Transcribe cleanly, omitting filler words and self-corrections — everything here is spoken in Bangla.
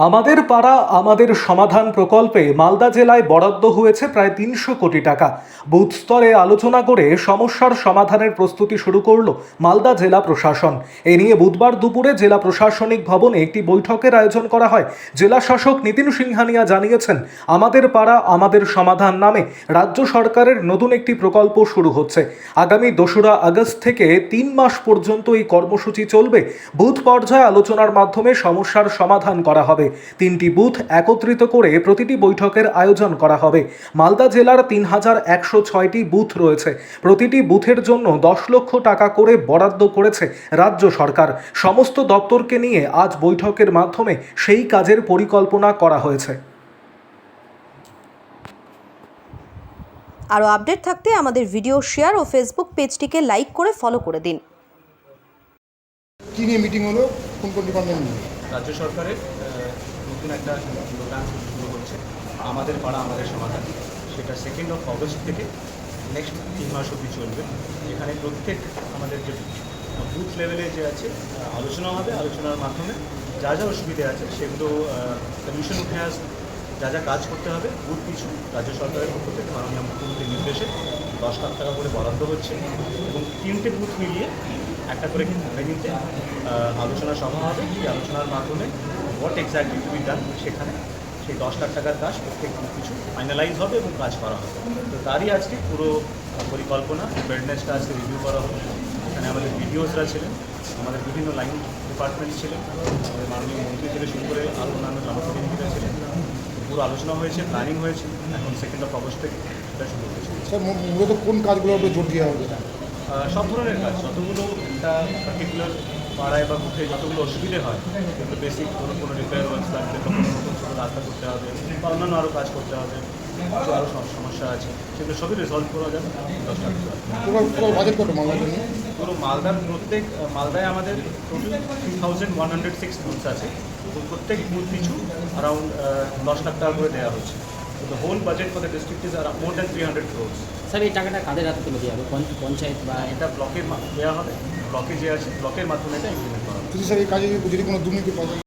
আমাদের পাড়া আমাদের সমাধান প্রকল্পে মালদা জেলায় বরাদ্দ হয়েছে প্রায় ৩০০ কোটি টাকা। বুথ স্তরে আলোচনা করে সমস্যার সমাধানের প্রস্তুতি শুরু করল মালদা জেলা প্রশাসন। এ নিয়ে বুধবার দুপুরে জেলা প্রশাসনিক ভবনে একটি বৈঠকের আয়োজন করা হয়। জেলা শাসক নিতিন সিংহানিয়া জানিয়েছেন, আমাদের পাড়া আমাদের সমাধান নামে রাজ্য সরকারের নতুন একটি প্রকল্প শুরু হচ্ছে। আগামী ২রা আগস্ট থেকে ৩ মাস পর্যন্ত এই কর্মসূচি চলবে। বুথ পর্যায়ে আলোচনার মাধ্যমে সমস্যার সমাধান করা হবে। ৩টি বুথ একত্রিত করে প্রতিটি বৈঠকের আয়োজন করা হবে। মালদা জেলার ৩,১০৬টি বুথ রয়েছে। প্রতিটি বুথের জন্য ১০ লক্ষ টাকা করে বরাদ্দ করেছে রাজ্য সরকার। সমস্ত দপ্তরকে নিয়ে আজ বৈঠকের মাধ্যমে সেই কাজের পরিকল্পনা করা হয়েছে। আরও আপডেট থাকতে আমাদের ভিডিও শেয়ার ও ফেসবুক পেজটিকে লাইক করে ফলো করে দিন। কী নিয়ে মিটিং হলো, কোন কোন ডিপার্টমেন্ট নিয়ে? রাজ্য সরকারের নতুন একটা প্রোগ্রাম শুরু হচ্ছে, আমাদের পাড়া আমাদের সমাধান। সেটা 2 অগস্ট থেকে নেক্সট 3 মাস অবধি চলবে। এখানে প্রত্যেক আমাদের যে বুথ লেভেলে যে আছে আলোচনা হবে। আলোচনার মাধ্যমে যা যা অসুবিধে আছে সেগুলো সলিউশন উঠে আসবে। যা যা কাজ করতে হবে বুথ পিছু রাজ্য সরকারের পক্ষ থেকে মাননীয় মুখ্যমন্ত্রীর নির্দেশে 10 লাখ টাকা করে বরাদ্দ হচ্ছে এবং 3টে বুথ মিলিয়ে একটা করে ভেন্যুতে আলোচনা সভা হবে। এই আলোচনার মাধ্যমে what exactly to be done, সেখানে সেই 10 লাখ টাকার কাজ প্রত্যেক কিছু ফাইনালাইজ হবে এবং কাজ করা হবে। তো তারই আজকে পুরো পরিকল্পনা প্রেডনেসটা আজকে রিভিউ করা হবে। এখানে আমাদের বিডিওসরা ছিলেন, আমাদের বিভিন্ন লাইন ডিপার্টমেন্ট ছিলেন, আমাদের মাননীয় মন্ত্রী থেকে শুরু করে আরও অন্যান্য জনপ্রতিনিধিরা ছিলেন। পুরো আলোচনা হয়েছে, প্ল্যানিং হয়েছে। এখন 2 অগস্ট থেকে সেটা শুরু হয়েছে। স্যার, মূলত কোন কাজগুলো উপরে জোর দেওয়া হবে? সব ধরনের কাজ, যতগুলো একটা পার্টিকুলার পাড়ায় বা বুথে যতগুলো অসুবিধে হয়, যেগুলো বেসিক কোনো রিপেয়ার ওয়ার্কস লাগবে, কোনো নতুন ছোটো রাস্তা করতে হবে বা অন্যান্য আরও কাজ করতে হবে, কিছু আরও সমস্যা আছে, সেগুলো সবই রিসলভ করা যাবে 10 লাখ টাকা। পুরো বাজেট কত মালদার জন্য? পুরো মালদার মালদায় আমাদের টোটাল 3106 বুথস আছে। তো প্রত্যেক বুথ পিছু অ্যারাউন্ড 10 লাখ টাকা করে দেওয়া হচ্ছে। তো the whole budget for the district is around more than 300 crores। Sir, এই টাকাটা কাদের হাতে তুলে দেওয়া হবে? পঞ্চায়েত বা এটা ব্লকের দেওয়া হবে। ব্লকে যে আছে ব্লকের মাধ্যমে এটা ইমপ্লিমেন্ট করা হবে। যদি স্যার এই কাজে যদি কোনো দুর্নীতি পাওয়া যায়?